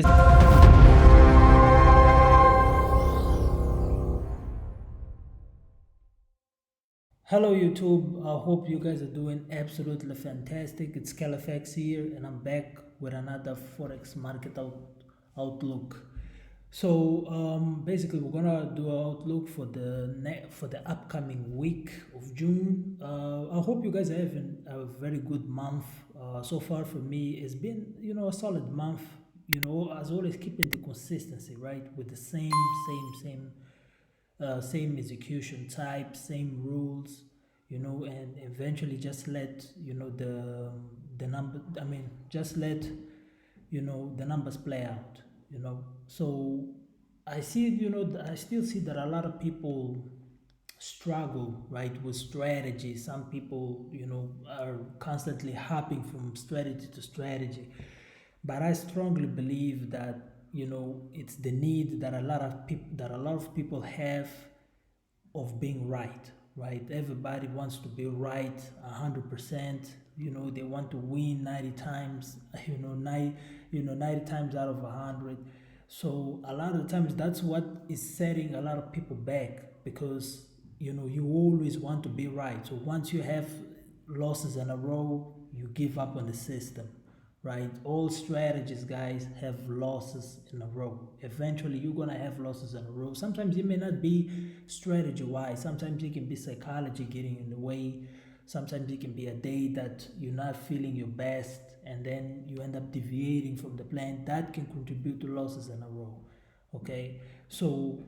Hello YouTube, I hope you guys are doing absolutely fantastic. It's Califax here and I'm back with another Forex market outlook. So basically we're gonna do an outlook for the upcoming week of June. I hope you guys are having a very good month. So far for me it's been a solid month, as always keeping the consistency, right, with the same execution type, same rules, and eventually just let the number. I mean, just let the numbers play out. So I see. I still see that a lot of people struggle, right, with strategy. Some people are constantly hopping from strategy to strategy, but I strongly believe that it's the need that a lot of people have of being right, right? Everybody wants to be right 100%. They want to win 90 times, 90 times out of 100. So a lot of times that's what is setting a lot of people back, because you always want to be right. So once you have losses in a row, you give up on the system, right? All strategies, guys, have losses in a row. Eventually you're gonna have losses in a row. Sometimes it may not be strategy wise, sometimes it can be psychology getting in the way, sometimes it can be a day that you're not feeling your best and then you end up deviating from the plan. That can contribute to losses in a row. Okay, so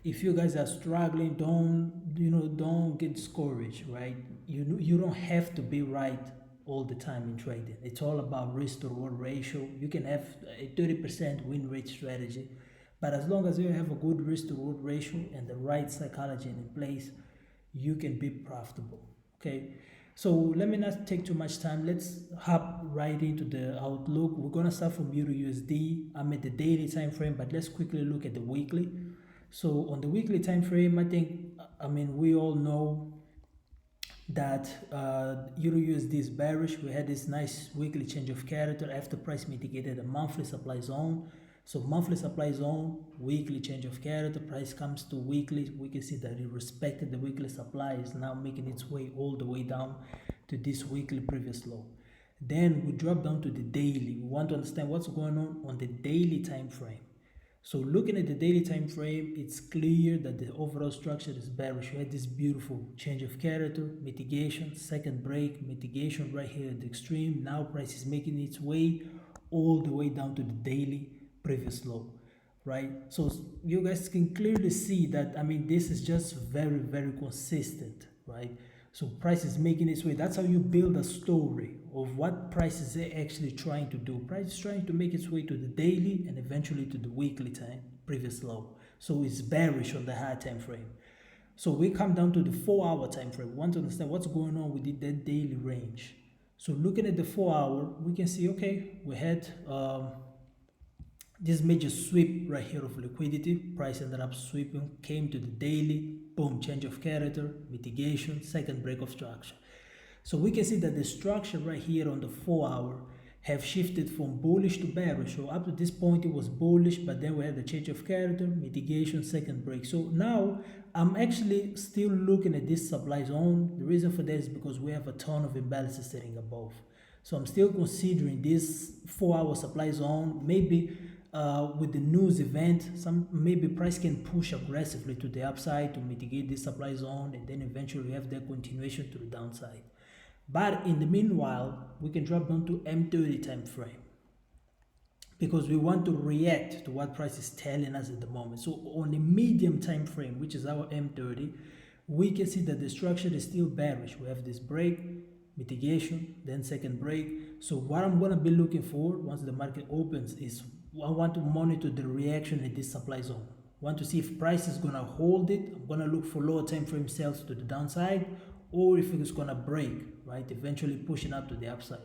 if you guys are struggling, don't get discouraged, right? You don't have to be right all the time in trading. It's all about risk to reward ratio. You can have a 30% win rate strategy, but as long as you have a good risk to reward ratio and the right psychology in place, you can be profitable. Okay, so let me not take too much time. Let's hop right into the outlook. We're gonna start from Euro USD. I'm at the daily time frame, but let's quickly look at the weekly. So on the weekly time frame, I mean, we all know that Euro USD is bearish. We had this nice weekly change of character after price mitigated a monthly supply zone. So monthly supply zone, weekly change of character, price comes to weekly. We can see that it respected the weekly supply, is now making its way all the way down to this weekly previous low. Then we drop down to the daily. We want to understand what's going on the daily time frame. So looking at the daily time frame, it's clear that the overall structure is bearish. We had this beautiful change of character, mitigation, second break, mitigation right here at the extreme. Now price is making its way all the way down to the daily previous low, right? So you guys can clearly see that, I mean, this is just very, very consistent, right? So price is making its way. That's how you build a story of what price is actually trying to do. Price is trying to make its way to the daily and eventually to the weekly time, previous low. So it's bearish on the high time frame. So we come down to the 4-hour time frame. We want to understand what's going on with that daily range. So looking at the 4-hour, we can see, okay, we had this major sweep right here of liquidity. Price ended up sweeping, came to the daily, boom, change of character, mitigation, second break of structure. So we can see that the structure right here on the 4-hour have shifted from bullish to bearish. So up to this point it was bullish, but then we had the change of character, mitigation, second break. So now I'm actually still looking at this supply zone. The reason for that is because we have a ton of imbalances sitting above. So I'm still considering this 4-hour supply zone. Maybe with the news event, maybe price can push aggressively to the upside to mitigate this supply zone, and then eventually have that continuation to the downside. But in the meanwhile, we can drop down to M30 time frame, because we want to react to what price is telling us at the moment. So on the medium time frame, which is our M30, we can see that the structure is still bearish. We have this break, mitigation, then second break. So what I'm going to be looking for once the market opens is, I want to monitor the reaction at this supply zone. I want to see if price is going to hold it. I'm going to look for lower time frame sales to the downside, or if it's going to break, right, eventually pushing up to the upside.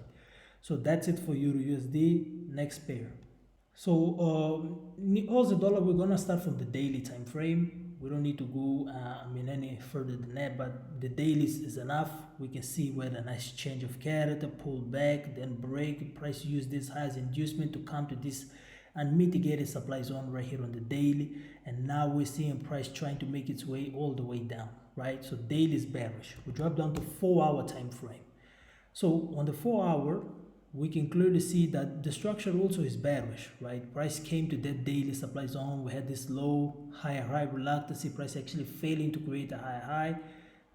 So that's it for Euro USD. Next pair. So Aussie dollar, we're going to start from the daily time frame. We don't need to go any further than that, but the daily is enough. We can see where the nice change of character, pull back, then break. Price use this as inducement to come to this and mitigated supply zone right here on the daily, and now we're seeing price trying to make its way all the way down, right? So daily is bearish. We drop down to 4-hour time frame. So on the 4-hour, we can clearly see that the structure also is bearish, right? Price came to that daily supply zone. We had this low, higher high reluctancy, price actually failing to create a higher high.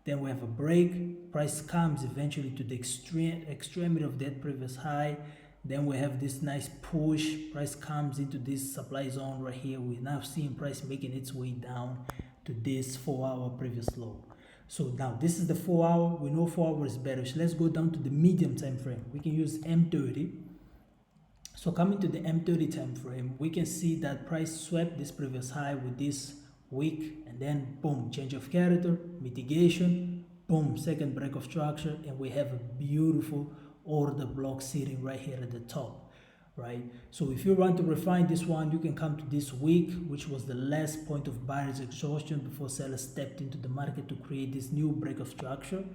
Then we have a break. Price comes eventually to the extremity of that previous high. Then we have this nice push. Price comes into this supply zone right here. We're now seeing price making its way down to this 4-hour previous low. So now this is the 4-hour. We know 4-hour is bearish. Let's go down to the medium time frame. We can use M30. So coming to the M30 time frame, we can see that price swept this previous high with this wick, and then boom, change of character, mitigation, boom, second break of structure, and we have a beautiful order block sitting right here at the top, right? So if you want to refine this one, you can come to this wick, which was the last point of buyer's exhaustion before sellers stepped into the market to create this new break of structure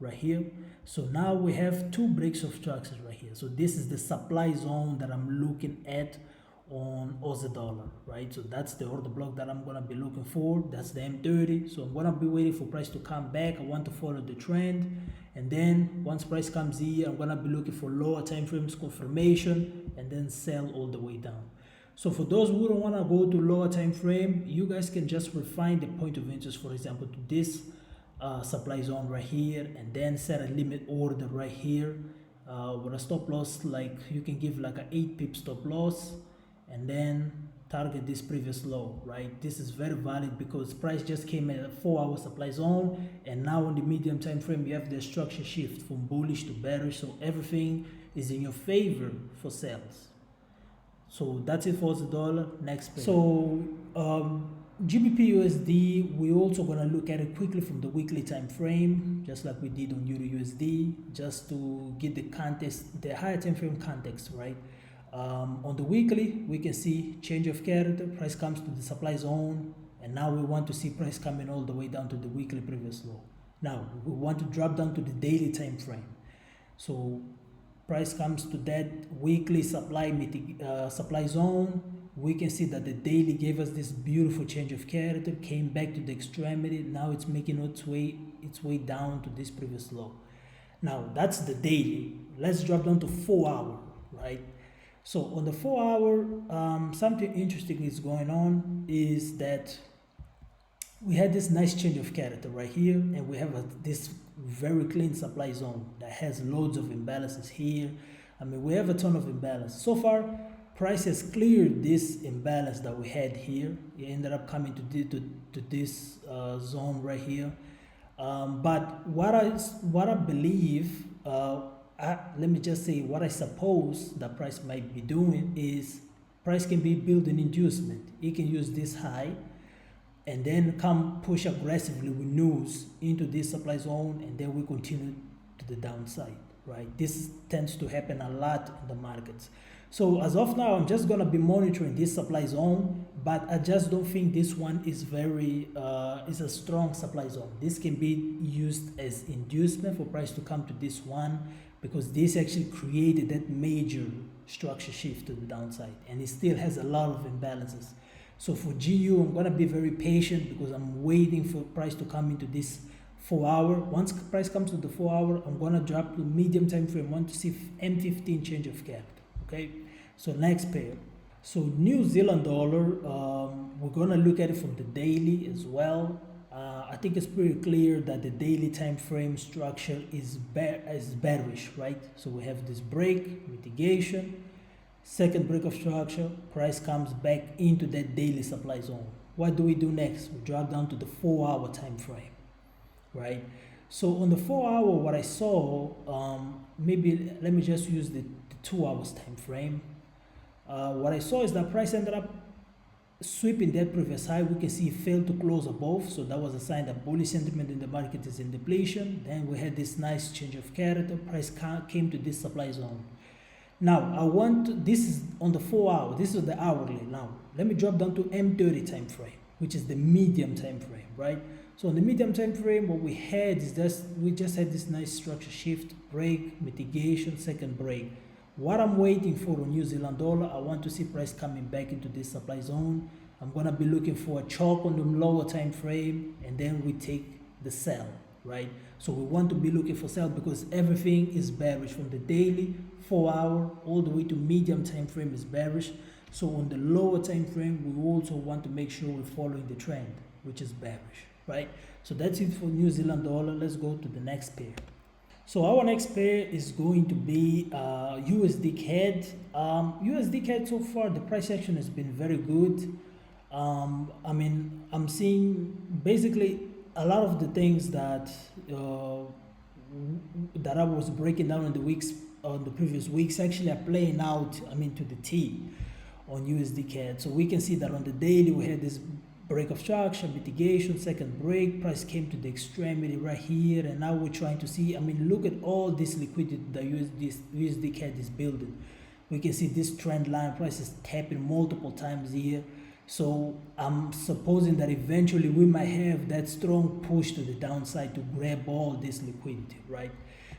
right here. So now we have 2 breaks of structures right here. So this is the supply zone that I'm looking at on Aussie dollar, right? So that's the order block that I'm gonna be looking for. That's the M30. So I'm gonna be waiting for price to come back. I want to follow the trend, and then once price comes here, I'm gonna be looking for lower time frames confirmation and then sell all the way down. So for those who don't want to go to lower time frame, you guys can just refine the point of interest, for example, to this supply zone right here, and then set a limit order right here with a stop loss. Like you can give like an 8 pip stop loss, and then target this previous low, right? This is very valid because price just came at a 4-hour supply zone, and now on the medium time frame you have the structure shift from bullish to bearish, so everything is in your favor for sales. So that's it for the dollar. Next page. So GBP USD, we're also going to look at it quickly from the weekly time frame, just like we did on Euro USD, just to get the context, the higher time frame context, right? On the weekly, we can see change of character, price comes to the supply zone, and now we want to see price coming all the way down to the weekly previous low. Now we want to drop down to the daily time frame. So price comes to that weekly supply zone. We can see that the daily gave us this beautiful change of character, came back to the extremity. Now it's making its way down to this previous low. Now that's the daily. Let's drop down to 4-hour, right? So on the 4-hour, something interesting is going on, is that we had this nice change of character right here, and we have this very clean supply zone that has loads of imbalances here. I mean, we have a ton of imbalance. So far, price has cleared this imbalance that we had here. It ended up coming to this zone right here. But what I believe, let me just say, what I suppose that price might be doing is price can be building inducement. It can use this high and then come push aggressively with news into this supply zone, and then we continue to the downside, right? This tends to happen a lot in the markets. So as of now, I'm just going to be monitoring this supply zone, but I just don't think this one is is a strong supply zone. This can be used as inducement for price to come to this one, because this actually created that major structure shift to the downside, and it still has a lot of imbalances. So for GU, I'm going to be very patient because I'm waiting for price to come into this 4-hour. Once price comes to the 4-hour, I'm going to drop to medium time frame. I want to see M15 change of character. Okay, so next pair. So New Zealand dollar, we're going to look at it from the daily as well. I think it's pretty clear that the daily time frame structure is bearish, right? So we have this break, mitigation, second break of structure, price comes back into that daily supply zone. What do we do next? We drop down to the 4-hour time frame, right? So on the 4-hour, what I saw, maybe let me just use the 2 hours time frame. What I saw is that price ended up sweeping that previous high. We can see it failed to close above, so that was a sign that bullish sentiment in the market is in depletion. Then we had this nice change of character, price came to this supply zone. Now this is on the 4-hour, this is the hourly. Now let me drop down to M30 time frame, which is the medium time frame, right? So on the medium time frame, what we had is we just had this nice structure shift, break, mitigation, second break. What I'm waiting for on New Zealand dollar, I want to see price coming back into this supply zone. I'm gonna be looking for a chalk on the lower time frame, and then we take the sell, right? So we want to be looking for sell because everything is bearish from the daily, 4 hour, all the way to medium time frame is bearish. So on the lower time frame, we also want to make sure we're following the trend, which is bearish, right? So that's it for New Zealand dollar. Let's go to the next pair. So our next pair is going to be USD CAD. USD CAD so far, the price action has been very good. I mean, I'm seeing basically a lot of the things that that I was breaking down in the previous weeks actually are playing out, I mean, to the T on USD CAD. So we can see that on the daily we had this break of structure, mitigation, second break, price came to the extremity right here, and now we're trying to see, I mean, look at all this liquidity that USD CAD is building. We can see this trend line, price is tapping multiple times here. So I'm supposing that eventually we might have that strong push to the downside to grab all this liquidity, right?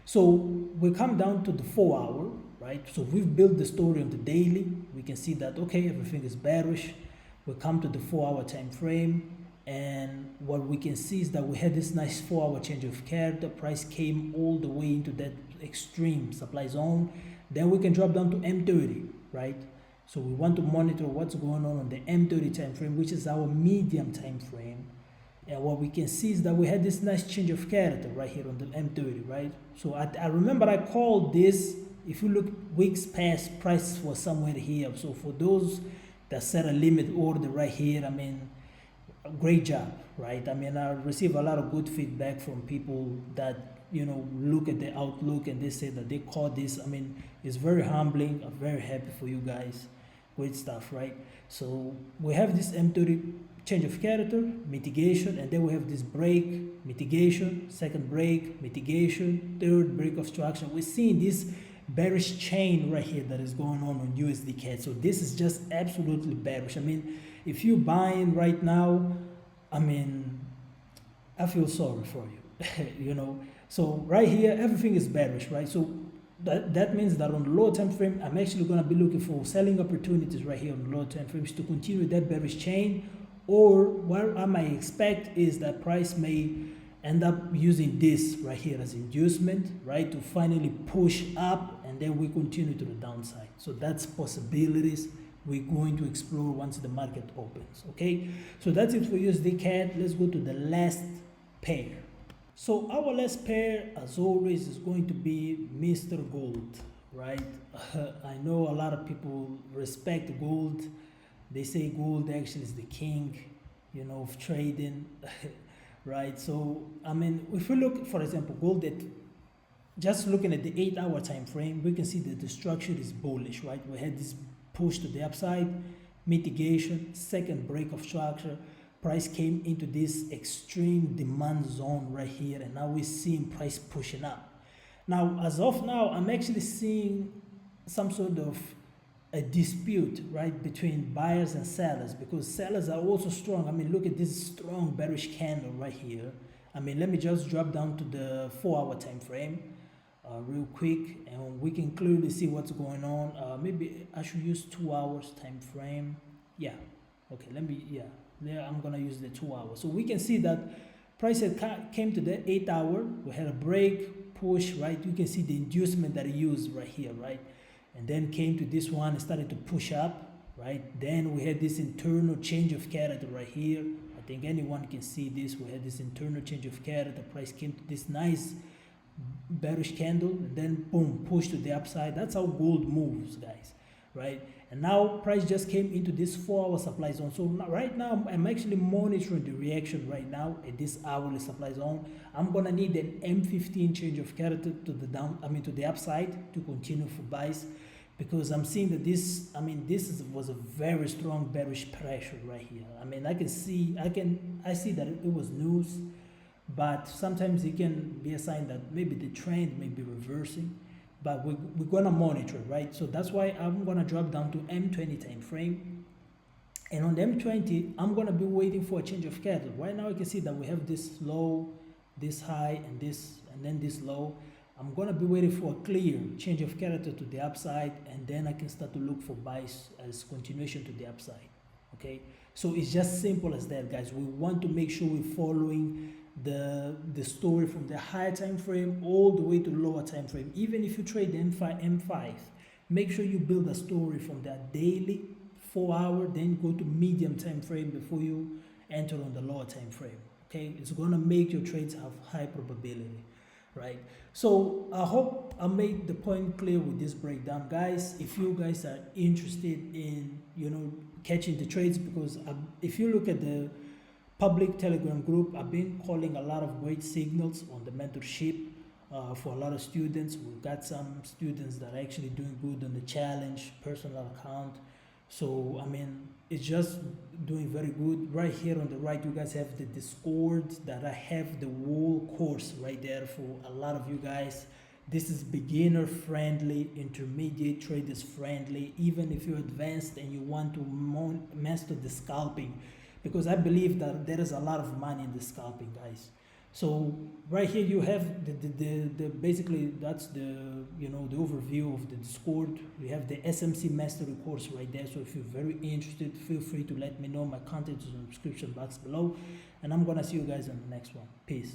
So we come down to the 4 hour, right? So we've built the story on the daily. We can see that, okay, everything is bearish. We come to the 4 hour time frame, and what we can see is that we had this nice 4 hour change of character. Price came all the way into that extreme supply zone. Then we can drop down to M30, right? So we want to monitor what's going on the M30 time frame, which is our medium time frame. And what we can see is that we had this nice change of character right here on the M30, right? So I remember I called this, if you look weeks past, price was somewhere here. So for those that set a limit order right here, I mean, great job, right? I mean, I receive a lot of good feedback from people that, you know, look at the outlook and they say that they caught this. I mean, it's very humbling. I'm very happy for you guys. Great stuff, right? So we have this M30 change of character, mitigation, and then we have this break, mitigation, second break, mitigation, third break of structure. We're seeing this bearish chain right here that is going on USD CAD. So this is just absolutely bearish. I mean, if you're buying right now, I mean, I feel sorry for you, you know. So right here, everything is bearish, right? So that means that on the lower time frame, I'm actually going to be looking for selling opportunities right here on the lower time frames to continue that bearish chain. Or what I might expect is that price may end up using this right here as inducement, right, to finally push up, and then we continue to the downside. So that's possibilities we're going to explore once the market opens. Okay, so that's it for USD CAD. Let's go to the last pair. So our last pair, as always, is going to be Mr. Gold, right? I know a lot of people respect gold. They say gold actually is the king, you know, of trading. Right? So, I mean, if we look, for example, gold, at just looking at the 8 hour time frame, we can see that the structure is bullish, right? We had this push to the upside, mitigation, second break of structure. Price came into this extreme demand zone right here, and now we're seeing price pushing up. Now, as of now, I'm actually seeing some sort of a dispute, right, between buyers and sellers, because sellers are also strong. I mean, look at this strong bearish candle right here. I mean, let me just drop down to the 4 hour time frame real quick, and we can clearly see what's going on. Maybe I should use 2 hours time frame. Yeah, okay, there I'm gonna use the 2 hours. So we can see that price came to the 8 hour. We had a break, push, right? You can see the inducement that it used right here, right? And then came to this one and started to push up, right? Then we had this internal change of character right here. I think anyone can see this. We had this internal change of character. Price came to this nice bearish candle, and then boom, push to the upside. That's how gold moves, guys, right? And now price just came into this 4 hour supply zone. So right now I'm actually monitoring the reaction right now at this hourly supply zone. I'm gonna need an M15 change of character to the to the upside to continue for buys, because I'm seeing that this was a very strong bearish pressure right here. I mean, I see that it was news, but sometimes it can be a sign that maybe the trend may be reversing. But we're gonna monitor, right? So that's why I'm gonna drop down to M20 time frame, and on the M20 I'm gonna be waiting for a change of character. Right now you can see that we have this low, this high, and then this low. I'm gonna be waiting for a clear change of character to the upside, and then I can start to look for buys as continuation to the upside. Okay, so it's just simple as that, guys. We want to make sure we're following the story from the higher time frame all the way to lower time frame. Even if you trade M5, make sure you build a story from that daily 4 hour, then go to medium time frame before you enter on the lower time frame. Okay, it's gonna make your trades have high probability, right? So I hope I made the point clear with this breakdown, guys. If you guys are interested in catching the trades, because if you look at the public Telegram group, I've been calling a lot of great signals on the mentorship for a lot of students. We've got some students that are actually doing good on the challenge personal account. So I mean, it's just doing very good. Right here on the right, you guys have the Discord that I have the whole course right there for a lot of you guys. This is beginner friendly, intermediate traders friendly, even if you're advanced and you want to master the scalping, because I believe that there is a lot of money in the scalping, guys. So right here you have the basically that's the the overview of the Discord. We have the SMC mastery course right there. So if you're very interested, feel free to let me know. My contact is in the description box below, and I'm gonna see you guys in the next one. Peace.